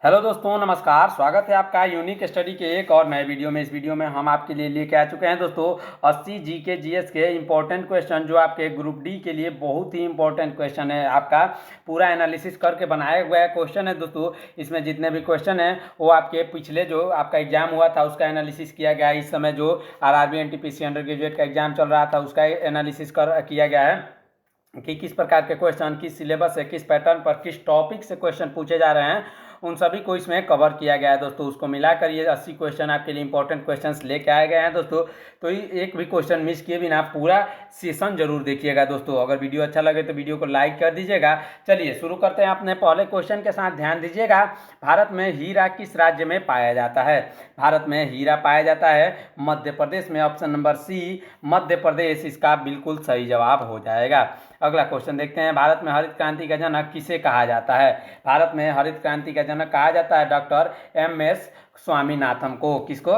Hello दोस्तों, नमस्कार। स्वागत है आपका यूनिक स्टडी के एक और नए वीडियो में। इस वीडियो में हम आपके लिए लेके आ चुके हैं दोस्तों 80 जीके जीएस के इंपॉर्टेंट क्वेश्चन, जो आपके ग्रुप डी के लिए बहुत ही इंपॉर्टेंट क्वेश्चन है। आपका पूरा एनालिसिस करके बनाया हुआ है क्वेश्चन है दोस्तों। इसमें जितने भी क्वेश्चन हैं वो आपके पिछले जो आपका एग्जाम हुआ था उसका एनालिसिस किया गया है। इस समय जो आरआरबी एनटीपीसी अंडर ग्रेजुएट का एग्जाम चल रहा था उसका एनालिसिस किया गया है कि किस प्रकार के क्वेश्चन, किस सिलेबस से, किस पैटर्न पर, किस टॉपिक से क्वेश्चन पूछे जा रहे हैं, उन सभी को इसमें कवर किया गया है दोस्तों। उसको मिलाकर ये 80 क्वेश्चन आपके लिए इंपॉर्टेंट क्वेश्चंस लेके आए गए हैं दोस्तों। तो एक भी क्वेश्चन मिस किए बिना पूरा सेशन जरूर देखिएगा दोस्तों। अगर वीडियो अच्छा लगे तो वीडियो को लाइक कर दीजिएगा। चलिए शुरू करते हैं अपने पहले क्वेश्चन के साथ। ध्यान दीजिएगा, भारत में हीरा किस राज्य में पाया जाता है? भारत में हीरा पाया जाता है मध्य प्रदेश में। ऑप्शन नंबर सी, मध्य प्रदेश, इसका बिल्कुल सही जवाब हो जाएगा। अगला क्वेश्चन देखते हैं, भारत में हरित क्रांति का जनक किसे कहा जाता है? भारत में हरित क्रांति का जनक कहा जाता है डॉक्टर एम.एस. स्वामीनाथन को। किसको?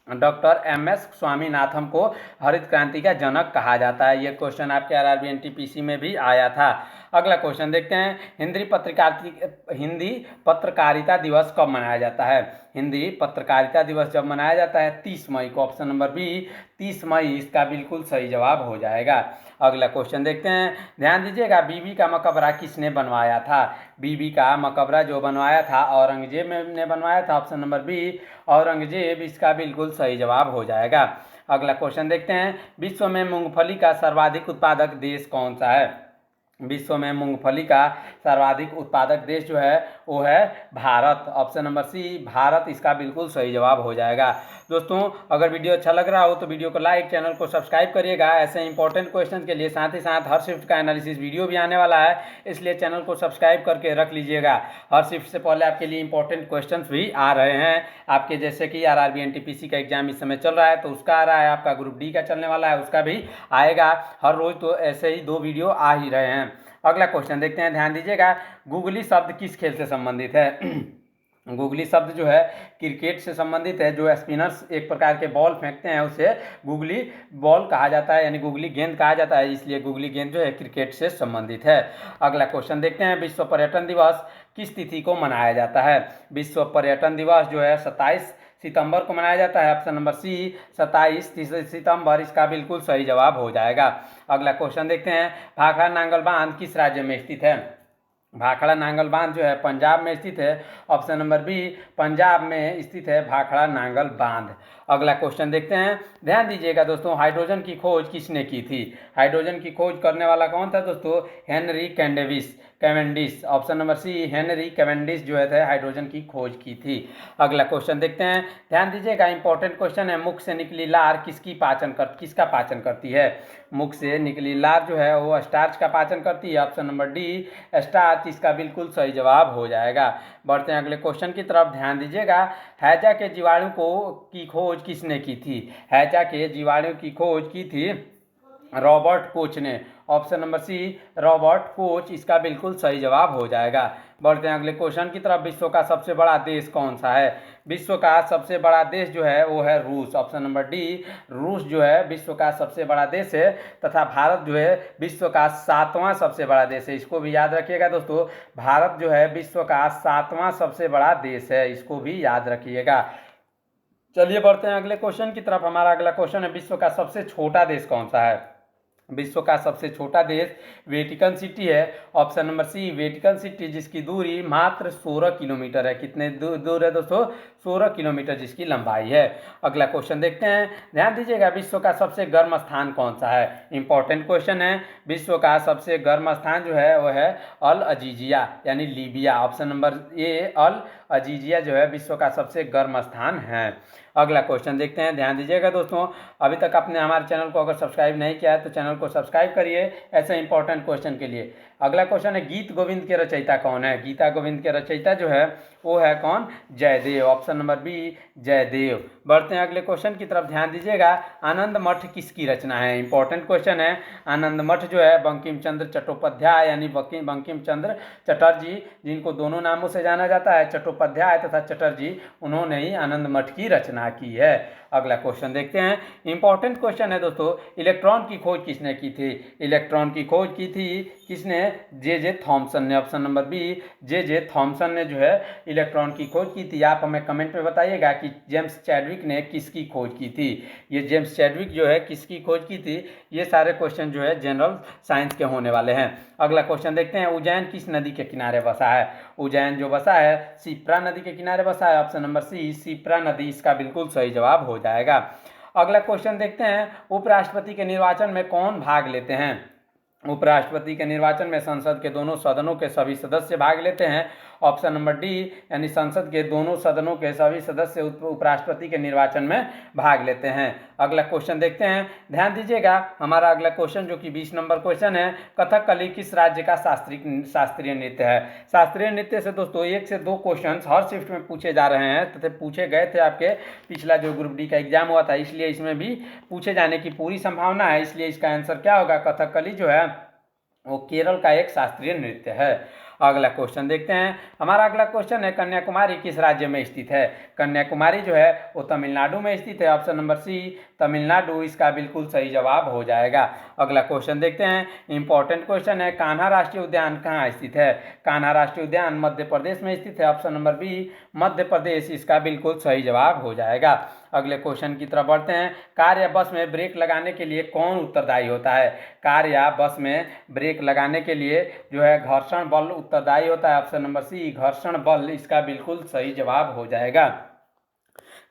Doctor MS. स्वामीनाथन को हरित क्रांति का जनक कहा जाता है। ये क्वेश्चन आपके आरआरबी एनटीपीसी में भी आया था। अगला क्वेश्चन देखते हैं, हिंदी पत्रकारिता दिवस कब मनाया जाता है? हिंदी पत्रकारिता दिवस जब मनाया जाता है 30 मई को। ऑप्शन नंबर बी, 30 मई, इसका बिल्कुल सही जवाब हो जाएगा। अगला क्वेश्चन देखते हैं, ध्यान दीजिएगा, बीबी का मकबरा किसने बनवाया था? बीबी का मकबरा जो बनवाया था औरंगजेब ने बनवाया था। ऑप्शन नंबर बी, औरंगजेब, इसका बिल्कुल सही जवाब हो जाएगा। अगला क्वेश्चन देखते हैं, विश्व में मूंगफली का सर्वाधिक उत्पादक देश कौन सा है? विश्व में मूंगफली का सर्वाधिक उत्पादक देश जो है वो है Bharat. Option number C, Bharat, इसका बिल्कुल सही जवाब हो जाएगा। दोस्तों, अगर वीडियो अच्छा लग रहा हो तो वीडियो को लाइक, चैनल को सब्सक्राइब करिएगा ऐसे इंपॉर्टेंट क्वेश्चन के लिए। साथ ही साथ हर शिफ्ट का एनालिसिस वीडियो भी आने वाला है, इसलिए चैनल को सब्सक्राइब करके रख लीजिएगा। हर शिफ्ट से पहले आपके लिए इंपॉर्टेंट क्वेश्चन भी आ रहे हैं आपके, जैसे कि आरआरबी एनटीपीसी का एग्जाम इस समय चल रहा है तो उसका आ रहा है, आपका ग्रुप डी का चलने वाला है उसका भी आएगा। हर रोज तो ऐसे ही 2 वीडियो आ ही रहे हैं। अगला क्वेश्चन देखते हैं, ध्यान दीजिएगा, गूगली शब्द किस खेल से संबंधित है? गूगली शब्द जो है क्रिकेट से संबंधित है। जो स्पिनर्स एक प्रकार के बॉल फेंकते हैं उसे गूगली बॉल कहा जाता है, यानी गूगली गेंद कहा जाता है, इसलिए गूगली गेंद जो है क्रिकेट से संबंधित है। अगला क्वेश्चन देखते हैं, विश्व पर्यटन दिवस किस तिथि को मनाया जाता है? विश्व पर्यटन दिवस जो है 27 सितंबर को मनाया जाता है। ऑप्शन नंबर सी, 27 सितंबर, इसका बिल्कुल सही जवाब हो जाएगा। अगला क्वेश्चन देखते हैं, भाखड़ा नांगल बांध किस राज्य में स्थित है? भाखड़ा नांगल बांध जो है पंजाब में स्थित है। ऑप्शन नंबर बी, पंजाब में स्थित है भाखड़ा नांगल बांध। अगला क्वेश्चन देखते हैं, ध्यान दीजिएगा दोस्तों, हाइड्रोजन की खोज किसने की थी? हाइड्रोजन की खोज करने वाला कौन था दोस्तों? Henry Cavendish. Option number C, Henry Cavendish जो है हाइड्रोजन की खोज की थी। अगला क्वेश्चन देखते हैं, ध्यान दीजिएगा, इंपॉर्टेंट क्वेश्चन है, मुख से निकली लार किसका पाचन करती है? मुख से निकली लार जो है वो स्टार्च का पाचन करती है। ऑप्शन नंबर डी, स्टार्च, इसका बिल्कुल सही जवाब हो जाएगा। बढ़ते हैं अगले क्वेश्चन की तरफ। ध्यान दीजिएगा, हैजा के जीवाणु की खोज किसने की थी? हैजा के जीवाणु की खोज की थी रॉबर्ट कोच ने। Option number C, Robert Koch, इसका बिल्कुल सही जवाब हो जाएगा। बढ़ते हैं अगले क्वेश्चन की तरफ, विश्व का सबसे बड़ा देश कौन सा है? विश्व का सबसे बड़ा देश जो है वो है रूस। ऑप्शन नंबर डी, रूस जो है विश्व का सबसे बड़ा देश है, तथा भारत जो है विश्व का 7वां सबसे बड़ा देश है। इसको भी याद रखिएगा दोस्तों, भारत जो है विश्व का 7वां सबसे बड़ा देश है, इसको भी याद रखिएगा। चलिए बढ़ते हैं अगले क्वेश्चन की तरफ। हमारा अगला क्वेश्चन है, विश्व का सबसे छोटा देश कौन सा है? विश्व का सबसे छोटा देश वेटिकन सिटी है। Option number C, Vatican City, जिसकी दूरी मात्र 16 किलोमीटर है। कितने दूर है दोस्तों? 16 किलोमीटर जिसकी लंबाई है। अगला क्वेश्चन देखते हैं, ध्यान दीजिएगा, विश्व का सबसे गर्म स्थान कौन सा है? इंपॉर्टेंट क्वेश्चन है। विश्व का सबसे गर्म स्थान जो है वो है अल अजीजिया, यानी लीबिया। ऑप्शन नंबर ए, अल अजीजिया जो है विश्व का सबसे गर्म स्थान है। अगला क्वेश्चन देखते हैं, ध्यान दीजिएगा दोस्तों, अभी तक आपने हमारे चैनल को अगर सब्सक्राइब नहीं किया है तो चैनल को सब्सक्राइब करिए ऐसे इंपॉर्टेंट क्वेश्चन के लिए। अगला क्वेश्चन है, गीत गोविंद के रचयिता कौन है? गीता गोविंद के रचयिता जो है वो है कौन? Jayadev. Option number B, Jayadev. बढ़ते हैं अगले क्वेश्चन की तरफ। ध्यान दीजिएगा, आनंद मठ किसकी रचना है? इंपॉर्टेंट क्वेश्चन है। आनंद मठ जो है बंकिम चंद्र चट्टोपाध्याय, यानी बंकिम चंद्र चटर्जी, जिनको दोनों नामों से जाना जाता है, चट्टोपाध्याय तथा चटर्जी, उन्होंने ही आनंद मठ की रचना की है। अगला क्वेश्चन देखते हैं, इंपॉर्टेंट क्वेश्चन है दोस्तों, इलेक्ट्रॉन की खोज किसने की थी? इलेक्ट्रॉन की खोज की थी किसने? में जे थॉमसन ने, option number B J Thomson ने जो है इलेक्ट्रॉन की खोज की थी। आप हमें कमेंट में बताइएगा कि जेम्स चैडविक ने किसकी खोज की थी। ये जेम्स चैडविक जो है किसकी खोज की थी। ये सारे क्वेश्चन जो है जनरल साइंस के होने वाले हैं। अगला क्वेश्चन देखते हैं, उज्जैन किस नदी के किनारे बसा है। उज्जैन जो बसा है शिप्रा नदी के किनारे बसा है। ऑप्शन नंबर सी शिप्रा नदी इसका बिल्कुल सही जवाब हो जाएगा। अगला क्वेश्चन देखते हैं, उपराष्ट्रपति के निर्वाचन में कौन भाग लेते हैं। उपराष्ट्रपति के निर्वाचन में संसद के दोनों सदनों के सभी सदस्य भाग लेते हैं। ऑप्शन नंबर डी यानी संसद के दोनों सदनों के सभी सदस्य उपराष्ट्रपति के निर्वाचन में भाग लेते हैं। अगला क्वेश्चन देखते हैं, ध्यान दीजिएगा हमारा अगला क्वेश्चन जो कि 20 नंबर क्वेश्चन है, कथकली किस राज्य का शास्त्रीय नृत्य है। शास्त्रीय नृत्य से दोस्तों 1 से 2 क्वेश्चन हर शिफ्ट में पूछे जा रहे हैं तथा पूछे गए थे आपके पिछला जो ग्रुप डी का एग्जाम हुआ था, इसलिए इसमें भी पूछे जाने की पूरी संभावना है। इसलिए इसका आंसर क्या होगा, कथकली जो है वो केरल का एक शास्त्रीय नृत्य है। अगला क्वेश्चन देखते हैं, हमारा अगला क्वेश्चन है, कन्याकुमारी किस राज्य में स्थित है। कन्याकुमारी जो है वो तमिलनाडु में स्थित है। ऑप्शन नंबर सी तमिलनाडु इसका बिल्कुल सही जवाब हो जाएगा। अगला क्वेश्चन देखते हैं, इंपॉर्टेंट क्वेश्चन है, कान्हा राष्ट्रीय उद्यान कहाँ स्थित है। कान्हा राष्ट्रीय उद्यान मध्य प्रदेश में स्थित है। Option number B Madhya Pradesh इसका बिल्कुल सही जवाब हो जाएगा। अगले क्वेश्चन की तरफ बढ़ते हैं, कार या बस में ब्रेक लगाने के लिए कौन उत्तरदायी होता है। कार या बस में ब्रेक लगाने के लिए जो है घर्षण बल उत्तरदायी होता है। ऑप्शन नंबर सी घर्षण बल इसका बिल्कुल सही जवाब हो जाएगा।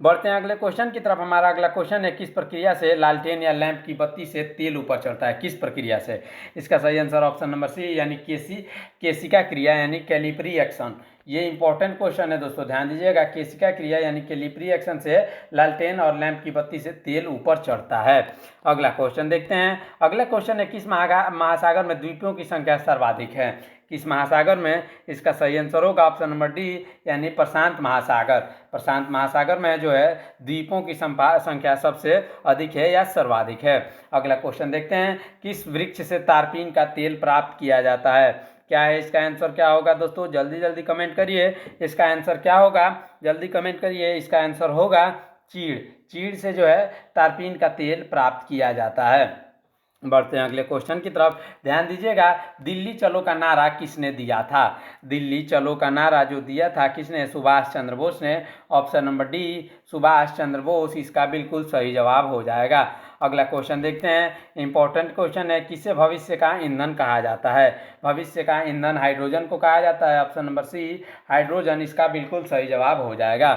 बढ़ते हैं अगले क्वेश्चन की तरफ। हमारा अगला क्वेश्चन है, किस प्रक्रिया से लालटेन या लैंप की बत्ती से तेल ऊपर चढ़ता है। किस प्रक्रिया से, इसका सही आंसर ऑप्शन नंबर सी यानी केशिका क्रिया यानी कैलिपरी एक्शन। ये इंपॉर्टेंट क्वेश्चन है दोस्तों, ध्यान दीजिएगा। केशिका क्रिया यानी कैलिपरी एक्शन से लालटेन और लैंप की बत्ती से तेल ऊपर चढ़ता है। अगला क्वेश्चन देखते हैं, अगला क्वेश्चन है, किस महासागर में द्वीपों की संख्या सर्वाधिक है। किस महासागर में, इसका सही आंसर होगा ऑप्शन नंबर डी यानी प्रशांत महासागर। प्रशांत महासागर में जो है द्वीपों की संख्या सबसे अधिक है या सर्वाधिक है। अगला क्वेश्चन देखते हैं, किस वृक्ष से तारपीन का तेल प्राप्त किया जाता है। क्या है इसका आंसर, क्या होगा दोस्तों, जल्दी जल्दी कमेंट करिए। इसका आंसर क्या होगा, जल्दी कमेंट करिए। इसका आंसर होगा चीड़। चीड़ से जो है तारपीन का तेल प्राप्त किया जाता है। बढ़ते हैं अगले क्वेश्चन की तरफ, ध्यान दीजिएगा। दिल्ली चलो का नारा किसने दिया था। दिल्ली चलो का नारा जो दिया था किसने, सुभाष चंद्र बोस ने। Option number D Subhash Chandra Bose इसका बिल्कुल सही जवाब हो जाएगा। अगला क्वेश्चन देखते हैं, इंपॉर्टेंट क्वेश्चन है, किसे भविष्य का ईंधन कहा जाता है। भविष्य का ईंधन हाइड्रोजन को कहा जाता है। ऑप्शन नंबर सी हाइड्रोजन इसका बिल्कुल सही जवाब हो जाएगा।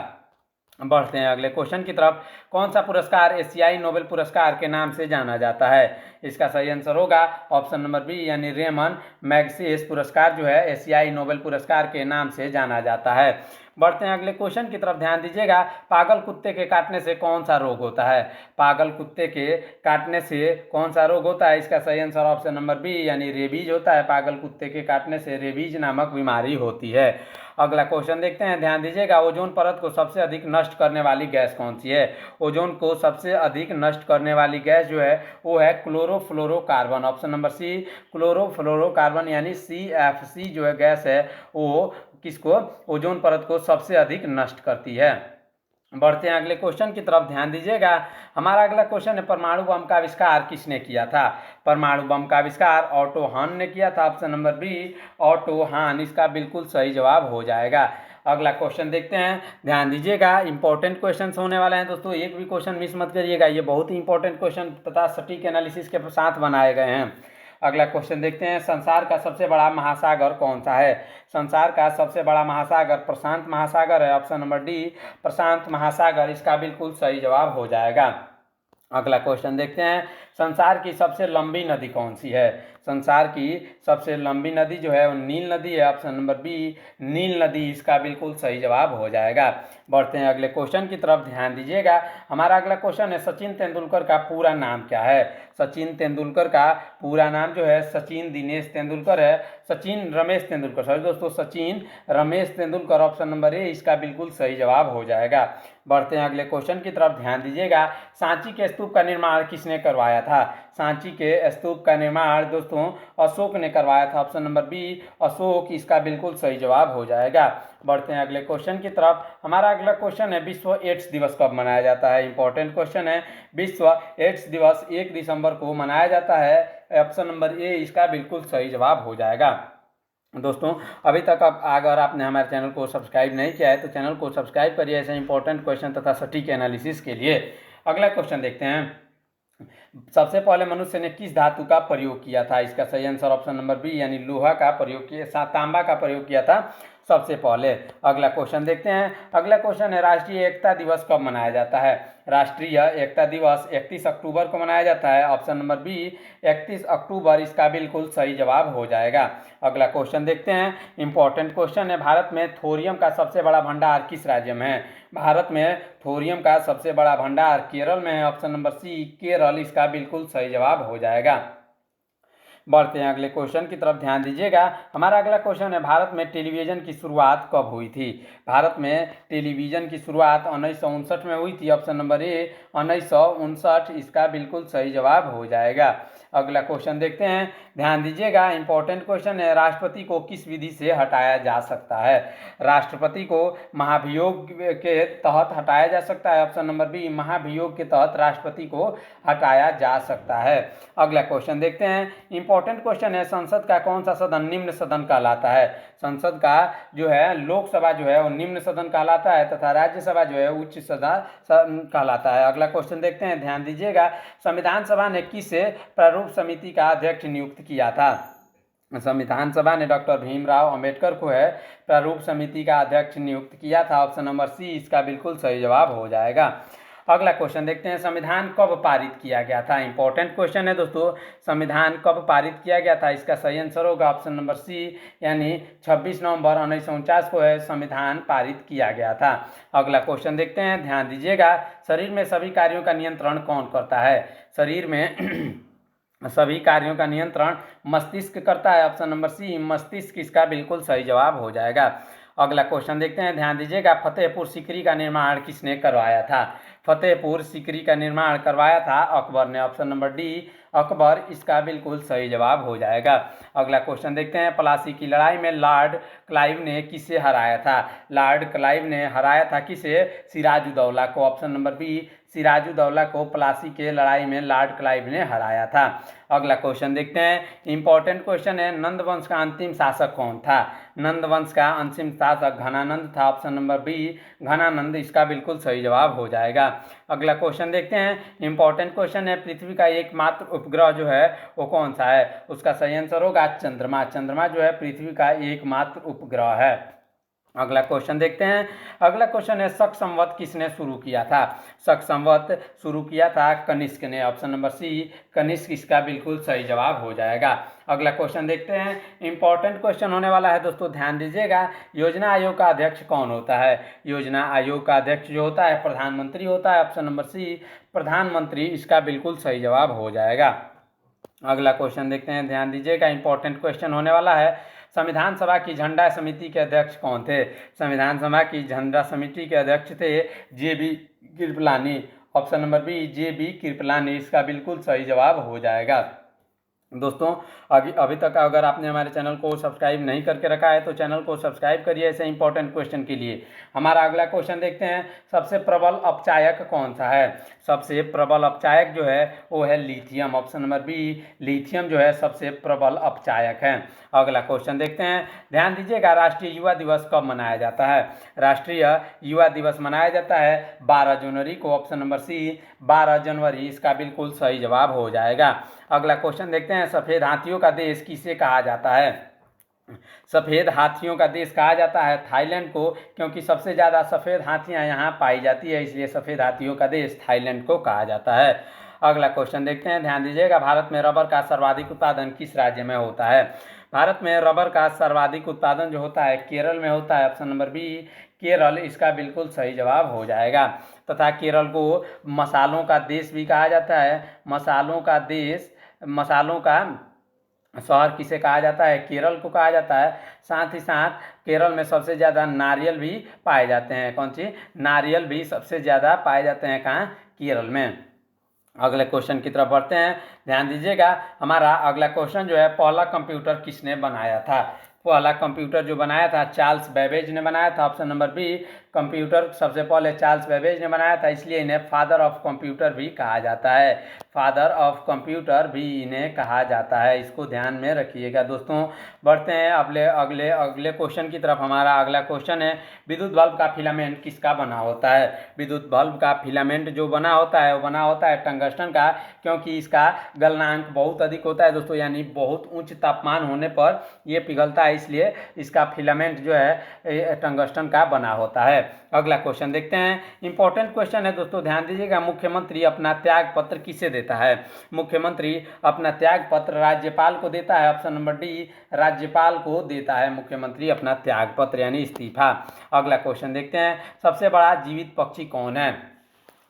बढ़ते हैं अगले क्वेश्चन की तरफ, कौन सा पुरस्कार एशियाई नोबेल पुरस्कार के नाम से जाना जाता है। इसका सही आंसर होगा ऑप्शन नंबर बी यानी रेमन मैग्सेसे पुरस्कार जो है एशियाई नोबेल पुरस्कार के नाम से जाना जाता है। बढ़ते हैं अगले क्वेश्चन की तरफ, ध्यान दीजिएगा। पागल कुत्ते के काटने से कौन सा रोग होता है। पागल कुत्ते के काटने से कौन सा रोग होता है। इसका सही आंसर ऑप्शन नंबर बी यानी रेबीज होता है। पागल कुत्ते के काटने से रेबीज नामक बीमारी होती है। अगला क्वेश्चन देखते हैं, ध्यान दीजिएगा। ओजोन परत को सबसे अधिक नष्ट करने वाली गैस कौन सी है। ओजोन को सबसे अधिक नष्ट करने वाली गैस जो है वो है chlorofluorocarbon. Option number C chlorofluorocarbon यानी CFC जो है गैस है वो किसको, ओजोन परत को सबसे अधिक नष्ट करती है। बढ़ते हैं अगले क्वेश्चन की तरफ, ध्यान दीजिएगा। हमारा अगला क्वेश्चन है, परमाणु बम का आविष्कार किसने किया था। परमाणु बम का आविष्कार ऑटो हान ने किया था। ऑप्शन नंबर बी ऑटो हान इसका बिल्कुल सही जवाब हो जाएगा। अगला क्वेश्चन देखते हैं, ध्यान दीजिएगा। इंपॉर्टेंट क्वेश्चन होने वाले हैं दोस्तों, एक भी क्वेश्चन मिस मत करिएगा। ये बहुत ही इंपॉर्टेंट क्वेश्चन तथा सटीक एनालिसिस के साथ बनाए गए हैं। अगला क्वेश्चन देखते हैं, संसार का सबसे बड़ा महासागर कौन सा है। संसार का सबसे बड़ा महासागर प्रशांत महासागर है। ऑप्शन नंबर डी प्रशांत महासागर इसका बिल्कुल सही जवाब हो जाएगा। अगला क्वेश्चन देखते हैं, संसार की सबसे लंबी नदी कौन सी है। संसार की सबसे लंबी नदी जो है वो नील नदी है। ऑप्शन नंबर बी नील नदी इसका बिल्कुल सही जवाब हो जाएगा। बढ़ते हैं अगले क्वेश्चन की तरफ, ध्यान दीजिएगा। हमारा अगला क्वेश्चन है, सचिन तेंदुलकर का पूरा नाम क्या है। सचिन तेंदुलकर का पूरा नाम जो है सचिन दिनेश तेंदुलकर है। सचिन रमेश तेंदुलकर, सॉरी दोस्तों Sachin Ramesh Tendulkar option number A इसका बिल्कुल सही जवाब हो जाएगा। बढ़ते हैं अगले क्वेश्चन की तरफ, ध्यान दीजिएगा। सांची के स्तूप का निर्माण किसने करवाया था? सांची के स्तूप का निर्माण दोस्तों अशोक ने करवाया था। ऑप्शन नंबर बी अशोक इसका बिल्कुल सही जवाब हो जाएगा। बढ़ते हैं अगले क्वेश्चन की तरफ। हमारा अगला क्वेश्चन है विश्व एड्स दिवस कब मनाया जाता है? इंपॉर्टेंट क्वेश्चन है। विश्व एड्स दिवस 1 दिसंबर को मनाया जाता है। ऑप्शन नंबर ए इसका बिल्कुल सही जवाब हो जाएगा। दोस्तों अभी तक अगर आपने हमारे चैनल को सब्सक्राइब नहीं किया है तो चैनल को सब्सक्राइब करिए ऐसे इंपॉर्टेंट क्वेश्चन तथा सटीक एनालिसिस के लिए। अगला क्वेश्चन देखते हैं। सबसे पहले मनुष्य ने किस धातु का प्रयोग किया था? इसका सही आंसर ऑप्शन नंबर बी यानी लोहा का प्रयोग किया, तांबा का प्रयोग किया था सबसे पहले। अगला क्वेश्चन देखते हैं। अगला क्वेश्चन है राष्ट्रीय एकता दिवस कब मनाया जाता है? राष्ट्रीय एकता दिवस 31 अक्टूबर को मनाया जाता है। ऑप्शन नंबर बी 31 अक्टूबर इसका बिल्कुल सही जवाब हो जाएगा। अगला क्वेश्चन देखते हैं। इंपॉर्टेंट क्वेश्चन है। भारत में थोरियम का सबसे बड़ा भंडार किस राज्य में है? भारत में थोरियम का सबसे बड़ा भंडार केरल में है। ऑप्शन नंबर सी केरल इसका बिल्कुल सही जवाब हो जाएगा। बढ़ते हैं अगले क्वेश्चन की तरफ, ध्यान दीजिएगा। हमारा अगला क्वेश्चन है भारत में टेलीविज़न की शुरुआत कब हुई थी? भारत में टेलीविज़न की शुरुआत 1959 में हुई थी। ऑप्शन नंबर ए 1959 इसका बिल्कुल सही जवाब हो जाएगा। अगला क्वेश्चन देखते हैं, ध्यान दीजिएगा। इंपॉर्टेंट क्वेश्चन है राष्ट्रपति को किस विधि से हटाया जा सकता है? राष्ट्रपति को महाभियोग के तहत हटाया जा सकता है। ऑप्शन नंबर बी महाभियोग के तहत राष्ट्रपति को हटाया जा सकता है। अगला क्वेश्चन देखते हैं। इंपॉर्टेंट क्वेश्चन है संसद का कौन सा सदन निम्न सदन कहलाता है? संसद का जो है लोकसभा जो है वो निम्न सदन कहलाता है तथा राज्यसभा जो है उच्च सदन कहलाता है। अगला क्वेश्चन देखते हैं, ध्यान दीजिएगा। संविधान सभा ने किसे प्रारूप समिति का अध्यक्ष नियुक्त किया था? संविधान सभा ने डॉक्टर भीमराव अंबेडकर को है प्रारूप समिति का अध्यक्ष नियुक्त किया था। ऑप्शन नंबर सी इसका बिल्कुल सही जवाब हो जाएगा। अगला क्वेश्चन देखते हैं। संविधान कब पारित किया गया था? इंपॉर्टेंट क्वेश्चन है दोस्तों। संविधान कब पारित किया गया था? इसका सही आंसर होगा ऑप्शन नंबर सी यानी 26 नवंबर 1949 को है संविधान पारित किया गया था। अगला क्वेश्चन देखते हैं, ध्यान दीजिएगा। शरीर में सभी कार्यों का नियंत्रण कौन करता है? शरीर में सभी कार्यों का नियंत्रण मस्तिष्क करता है। ऑप्शन नंबर सी मस्तिष्क इसका बिल्कुल सही जवाब हो जाएगा। अगला क्वेश्चन देखते हैं, ध्यान दीजिएगा। फतेहपुर सीकरी का निर्माण किसने करवाया था? फतेहपुर सीकरी का निर्माण करवाया था अकबर ने। ऑप्शन नंबर डी अकबर इसका बिल्कुल सही जवाब हो जाएगा। अगला क्वेश्चन देखते हैं। प्लासी की लड़ाई में लॉर्ड क्लाइव ने किसे हराया था? लॉर्ड क्लाइव ने हराया था किसे? सिराजुद्दौला को। ऑप्शन नंबर बी सिराजुद्दौला को प्लासी के लड़ाई में लॉर्ड क्लाइव ने हराया था। अगला क्वेश्चन देखते हैं। इंपॉर्टेंट क्वेश्चन है नंद वंश का अंतिम शासक कौन था? नंद वंश का अंतिम शासक घनानंद था। ऑप्शन नंबर बी घनानंद इसका बिल्कुल सही जवाब हो जाएगा। अगला क्वेश्चन देखते हैं। इंपॉर्टेंट क्वेश्चन है पृथ्वी का एकमात्र उपग्रह जो है वो कौन सा है? उसका सही आंसर होगा चंद्रमा। चंद्रमा जो है पृथ्वी का एकमात्र उपग्रह है। अगला क्वेश्चन देखते हैं। अगला क्वेश्चन है शक संवत किसने शुरू किया था? शक संवत शुरू किया था कनिष्क ने। ऑप्शन नंबर सी कनिष्क इसका बिल्कुल सही जवाब हो जाएगा। अगला क्वेश्चन देखते हैं। इंपॉर्टेंट क्वेश्चन होने वाला है दोस्तों, ध्यान दीजिएगा। योजना आयोग का अध्यक्ष कौन होता है? योजना आयोग का अध्यक्ष जो होता है प्रधानमंत्री होता है। ऑप्शन नंबर सी प्रधानमंत्री इसका बिल्कुल सही जवाब हो जाएगा। अगला क्वेश्चन देखते हैं, ध्यान दीजिएगा। इंपॉर्टेंट क्वेश्चन होने वाला है संविधान सभा की झंडा समिति के अध्यक्ष कौन थे? संविधान सभा की झंडा समिति के अध्यक्ष थे J B. Kripalani. Option number B J B. Kripalani इसका बिल्कुल सही जवाब हो जाएगा। दोस्तों अभी तक अगर आपने हमारे चैनल को सब्सक्राइब नहीं करके रखा है तो चैनल को सब्सक्राइब करिए ऐसे इंपॉर्टेंट क्वेश्चन के लिए। हमारा अगला क्वेश्चन देखते हैं। सबसे प्रबल अपचायक कौन सा है? सबसे प्रबल अपचायक जो है वो है lithium. Option number B lithium जो है सबसे प्रबल अपचायक है। अगला क्वेश्चन देखते हैं, ध्यान दीजिएगा। राष्ट्रीय युवा दिवस कब मनाया जाता है? राष्ट्रीय युवा दिवस मनाया जाता है 12 जनवरी को। ऑप्शन नंबर सी 12 जनवरी इसका बिल्कुल सही जवाब हो जाएगा। अगला क्वेश्चन देखते हैं। सफ़ेद हाथियों का देश किसे कहा जाता है? सफ़ेद हाथियों का देश कहा जाता है थाईलैंड को, क्योंकि सबसे ज़्यादा सफ़ेद हाथियाँ यहाँ पाई जाती है, इसलिए सफ़ेद हाथियों का देश थाईलैंड को कहा जाता है। अगला क्वेश्चन देखते हैं, ध्यान दीजिएगा। भारत में रबर का सर्वाधिक उत्पादन किस राज्य में होता है? भारत में रबर का सर्वाधिक उत्पादन जो होता है केरल में होता है। ऑप्शन नंबर बी केरल इसका बिल्कुल सही जवाब हो जाएगा। तथा केरल को मसालों का देश भी कहा जाता है। मसालों का देश, मसालों का शहर किसे कहा जाता है? केरल को कहा जाता है। साथ ही साथ केरल में सबसे ज़्यादा नारियल भी पाए जाते हैं। कौन सी? नारियल भी सबसे ज़्यादा पाए जाते हैं कहाँ? केरल में। अगले क्वेश्चन की तरफ बढ़ते हैं, ध्यान दीजिएगा। हमारा अगला क्वेश्चन जो है, पहला कंप्यूटर किसने बनाया था? पहला कंप्यूटर जो बनाया था चार्ल्स बेबेज ने बनाया था। ऑप्शन नंबर बी, कंप्यूटर सबसे पहले चार्ल्स बेबेज ने बनाया था, इसलिए इन्हें फादर ऑफ कंप्यूटर भी कहा जाता है। फादर ऑफ कंप्यूटर भी इन्हें कहा जाता है, इसको ध्यान में रखिएगा दोस्तों। बढ़ते हैं अगले अगले अगले क्वेश्चन की तरफ। हमारा अगला क्वेश्चन है, विद्युत बल्ब का फिलामेंट किसका बना होता है? विद्युत बल्ब का फिलामेंट जो बना होता है वो बना होता है टंगस्टन का, क्योंकि इसका गलनांक बहुत अधिक होता है दोस्तों, यानी बहुत उच्च तापमान होने पर ये पिघलता है, इसलिए इसका फिलामेंट जो है टंगस्टन का बना होता है। अगला क्वेश्चन देखते हैं, इंपॉर्टेंट क्वेश्चन है दोस्तों, ध्यान दीजिएगा। मुख्यमंत्री अपना त्याग पत्र किसे देता है? मुख्यमंत्री अपना त्याग पत्र राज्यपाल को देता है। ऑप्शन नंबर डी, राज्यपाल को देता है मुख्यमंत्री अपना त्याग पत्र यानी इस्तीफा। अगला क्वेश्चन देखते हैं, सबसे बड़ा जीवित पक्षी कौन है?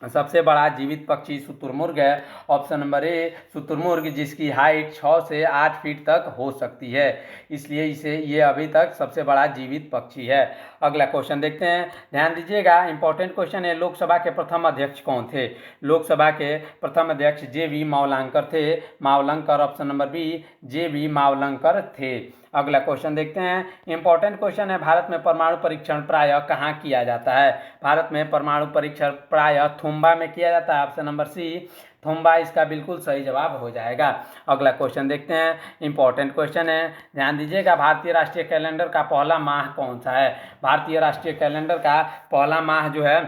सबसे बड़ा जीवित पक्षी शुतुरमुर्ग है। ऑप्शन नंबर ए, शुतुरमुर्ग, जिसकी हाइट 6 से 8 फीट तक हो सकती है, इसलिए ये अभी तक सबसे बड़ा जीवित पक्षी है। अगला क्वेश्चन देखते हैं, ध्यान दीजिएगा। इंपॉर्टेंट क्वेश्चन है, लोकसभा के प्रथम अध्यक्ष कौन थे? लोकसभा के प्रथम अध्यक्ष जे.वी. मावलंकर थे। Mavalankar, option number B, J V. Mavalankar थे। अगला क्वेश्चन देखते हैं, इंपॉर्टेंट क्वेश्चन है, भारत में परमाणु परीक्षण प्रायः कहाँ किया जाता है? भारत में परमाणु परीक्षण प्रायः थुम्बा में किया जाता है। ऑप्शन नंबर सी, थुम्बा इसका बिल्कुल सही जवाब हो जाएगा। अगला क्वेश्चन देखते हैं, इंपॉर्टेंट क्वेश्चन है, ध्यान दीजिएगा। भारतीय राष्ट्रीय कैलेंडर का पहला माह कौन सा है? भारतीय राष्ट्रीय कैलेंडर का पहला माह जो है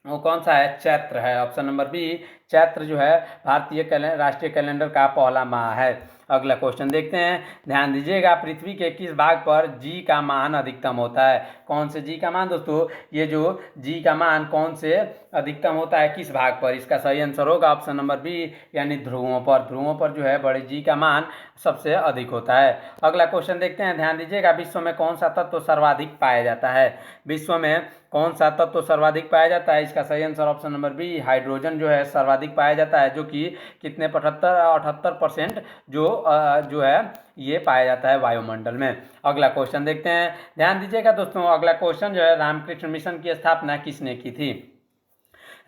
वो कौन सा है? चैत्र है। ऑप्शन नंबर बी, चैत्र जो है भारतीय राष्ट्रीय कैलेंडर का पहला माह है। अगला क्वेश्चन देखते हैं, ध्यान दीजिएगा। पृथ्वी के किस भाग पर जी का मान अधिकतम होता है? कौन से जी का मान दोस्तों? ये जो जी का मान कौन से अधिकतम होता है, किस भाग पर? इसका सही आंसर होगा ऑप्शन नंबर बी, यानी ध्रुवों पर। ध्रुवों पर जो है बड़े जी का मान सबसे अधिक होता है। अगला क्वेश्चन देखते हैं, ध्यान दीजिएगा। विश्व में कौन सा तत्व सर्वाधिक पाया जाता है? विश्व में कौन सा तत्व सर्वाधिक पाया जाता है? इसका सही answer option number B, hydrogen जो है सर्वाधिक पाया जाता है, जो कि कितने 78% जो है ये पाया जाता है वायुमंडल में। अगला क्वेश्चन देखते हैं, ध्यान दीजिएगा दोस्तों। अगला क्वेश्चन जो है, रामकृष्ण मिशन की स्थापना किसने की थी?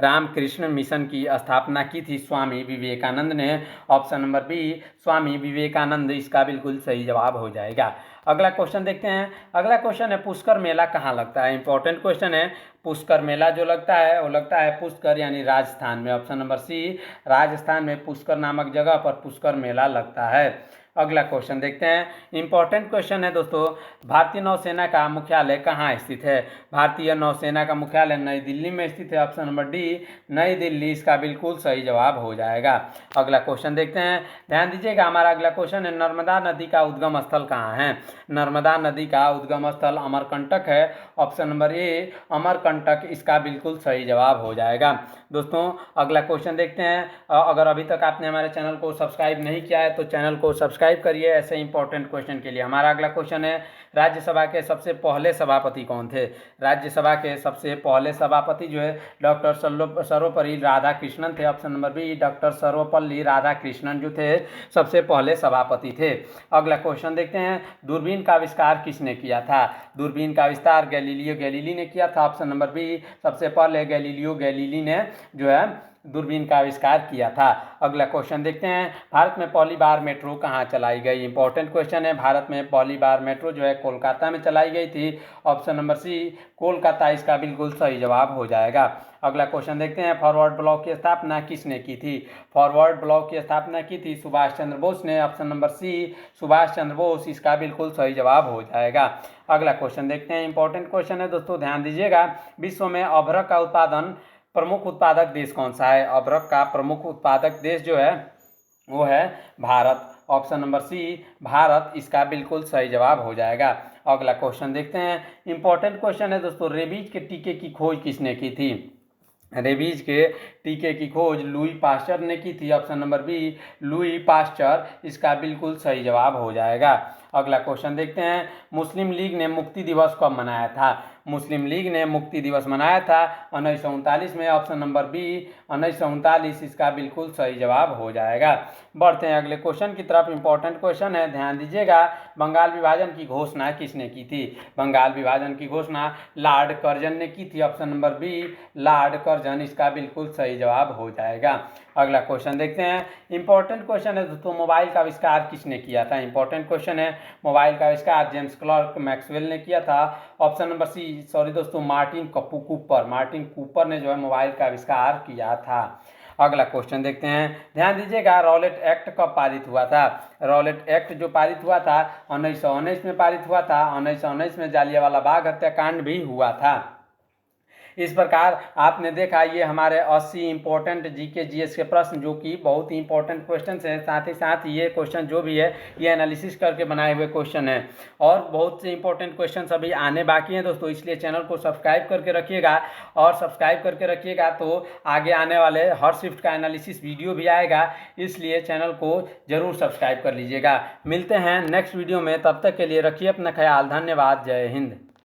रामकृष्ण मिशन की स्थापना की थी स्वामी विवेकानंद ने। Option number B, Swami Vivekananda इसका बिल्कुल सही जवाब हो जाएगा। अगला क्वेश्चन देखते हैं। अगला क्वेश्चन है, पुष्कर मेला कहाँ लगता है? इंपॉर्टेंट क्वेश्चन है। पुष्कर मेला जो लगता है वो लगता है पुष्कर यानी राजस्थान में। ऑप्शन नंबर सी, राजस्थान में पुष्कर नामक जगह पर पुष्कर मेला लगता है। अगला क्वेश्चन देखते हैं, इंपॉर्टेंट क्वेश्चन है दोस्तों। भारतीय नौसेना का मुख्यालय कहाँ स्थित है? भारतीय नौसेना का मुख्यालय नई दिल्ली में स्थित है। ऑप्शन नंबर डी, नई दिल्ली इसका बिल्कुल सही जवाब हो जाएगा। अगला क्वेश्चन देखते हैं, ध्यान दीजिएगा। हमारा अगला क्वेश्चन है, नर्मदा नदी का उद्गम स्थल कहाँ है? नर्मदा नदी का उद्गम स्थल अमरकंटक है। ऑप्शन नंबर ए, अमरकंटक इसका बिल्कुल सही जवाब हो जाएगा। दोस्तों अगला क्वेश्चन देखते हैं। अगर अभी तक आपने हमारे चैनल को सब्सक्राइब नहीं किया है तो चैनल को सब्सक्राइब करिए ऐसे इंपॉर्टेंट क्वेश्चन के लिए। हमारा अगला क्वेश्चन है, राज्यसभा के सबसे पहले सभापति कौन थे? राज्यसभा के सबसे पहले सभापति जो है डॉक्टर सर्वपल्ली राधाकृष्णन थे। Option number B, doctor Sarvepalli Radhakrishnan जो थे सबसे पहले सभापति थे। अगला क्वेश्चन देखते हैं, दूरबीन का आविष्कार किसने किया था? दूरबीन का आविष्कार गैलीलियो गैलीली ने किया था। ऑप्शन नंबर बी, सबसे पहले गैलीलियो गैलीली ने जो है दूरबीन का आविष्कार किया था। अगला क्वेश्चन देखते हैं, भारत में पहली बार मेट्रो कहाँ चलाई गई? इंपॉर्टेंट क्वेश्चन है। भारत में पहली बार मेट्रो जो है कोलकाता में चलाई गई थी। ऑप्शन नंबर सी, कोलकाता इसका बिल्कुल सही जवाब हो जाएगा। अगला क्वेश्चन देखते हैं, फॉरवर्ड ब्लॉक की स्थापना किसने की थी? फॉरवर्ड ब्लॉक की स्थापना की थी सुभाष चंद्र बोस ने। ऑप्शन नंबर सी, सुभाष चंद्र बोस इसका बिल्कुल सही जवाब हो जाएगा। अगला क्वेश्चन देखते हैं, इंपॉर्टेंट क्वेश्चन है दोस्तों, ध्यान दीजिएगा। विश्व में अभ्रक का उत्पादन प्रमुख उत्पादक देश कौन सा है? अभ्रक का प्रमुख उत्पादक देश जो है वो है Bharat. Option number C, Bharat इसका बिल्कुल सही जवाब हो जाएगा। अगला क्वेश्चन देखते हैं, इंपॉर्टेंट क्वेश्चन है दोस्तों, रेबीज के टीके की खोज किसने की थी? रेबीज के टीके की खोज लुई पास्चर ने की थी। Option number B, Louis Pasteur इसका बिल्कुल सही जवाब हो जाएगा। अगला क्वेश्चन देखते हैं, मुस्लिम लीग ने मुक्ति दिवस कब मनाया था? मुस्लिम लीग ने मुक्ति दिवस मनाया था? 1939 में। ऑप्शन नंबर बी 1939 इसका बिल्कुल सही जवाब हो जाएगा। बढ़ते हैं अगले क्वेश्चन की तरफ। इंपॉर्टेंट क्वेश्चन है, ध्यान दीजिएगा। बंगाल विभाजन की घोषणा किसने की थी? बंगाल विभाजन की घोषणा लॉर्ड कर्जन ने की थी। Option number B Lord Curzon इसका बिल्कुल सही जवाब हो जाएगा। अगला क्वेश्चन देखते हैं। इंपॉर्टेंट क्वेश्चन है दोस्तों, मोबाइल का आविष्कार किसने किया था? इंपॉर्टेंट क्वेश्चन है, मोबाइल का आविष्कार जेम्स क्लर्क मैक्सवेल ने किया था। ऑप्शन नंबर सी सॉरी दोस्तों मार्टिन कूपर ने जो है मोबाइल का आविष्कार किया था। अगला क्वेश्चन देखते हैं, ध्यान दीजिएगा। रॉलेट एक्ट कब पारित हुआ था? रॉलेट एक्ट जो पारित हुआ था 1919 में पारित हुआ था। 1919 में जालियांवाला बाग हत्याकांड भी हुआ था। इस प्रकार आपने देखा ये हमारे 80 इंपॉर्टेंट जीके जीएस के प्रश्न जो कि बहुत ही इंपॉर्टेंट क्वेश्चन हैं। साथ ही साथ ये क्वेश्चन जो भी है ये एनालिसिस करके बनाए हुए क्वेश्चन हैं और बहुत से इंपॉर्टेंट क्वेश्चन अभी आने बाकी हैं दोस्तों। इसलिए चैनल को सब्सक्राइब करके रखिएगा और सब्सक्राइब करके रखिएगा तो आगे आने वाले हर शिफ्ट का एनालिसिस वीडियो भी आएगा, इसलिए चैनल को जरूर सब्सक्राइब कर लीजिएगा। मिलते हैं नेक्स्ट वीडियो में, तब तक के लिए रखिए अपना ख्याल। धन्यवाद। जय हिंद।